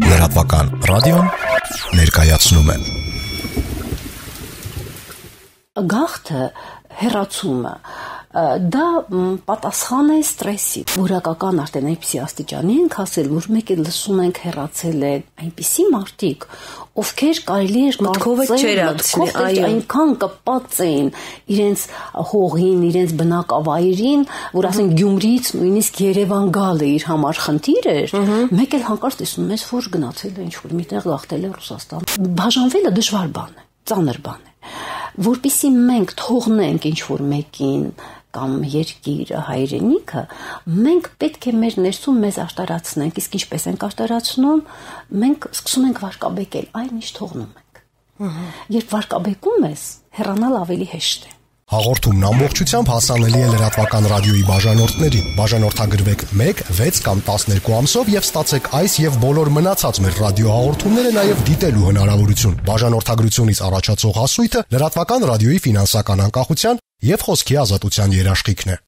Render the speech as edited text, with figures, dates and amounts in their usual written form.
Լրատվական ռադիոն ներկայացնում է Գաղթը հեռացումը դա պատասխան է ստրեսի որակական արդեն այնպիսի աստիճանի ենք հասել որ մեկ էլ լսում ենք հեռացել են այնպիսի մարդիկ ովքեր կարելի էր կարծել այնքան կպած էին իրենց հողին, իրենց բնակավայրին, որ ասենք Գյումրիից նույնիսկ Երևան գալը իր համար խնդիր էր, մեկ էլ հանկարծ տեսնում ես որ գնացել է ինչ-որ միտեղ գաղթել է Ռուսաստան։ Բաժանվելը դժվար բան է, ծանր բան է, որպեսզի մենք թողնենք ինչ-որ մեկին կամ երկիրը, հայրենիքը, մենք պետք է մեր ներսում մեզ աշտարացնենք, իսկ ինչպես ենք աշտարացնում, մենք սկսում ենք վարկաբեկել, այն ինչ թողնում ենք։ Երբ վարկաբեկում ես, հեռանալ ավելի հեշտ է։ Հաղորդումն ամբողջությամբ հասանելի է լրատվական ռադիոյի բաժանորդներին։ Բաժանորդագրվեք 1, 6 կամ 12 ամսով եւ ստացեք այս եւ բոլոր մնացած մեր ռադիոհաղորդումները նաեւ դիտելու հնարավորություն։ Բաժանորդագրությունից առաջացող հասույթը լրատվական ռադիոյի ֆինանսական անկախության եւ խոսքի ազատության երաշխիքն է։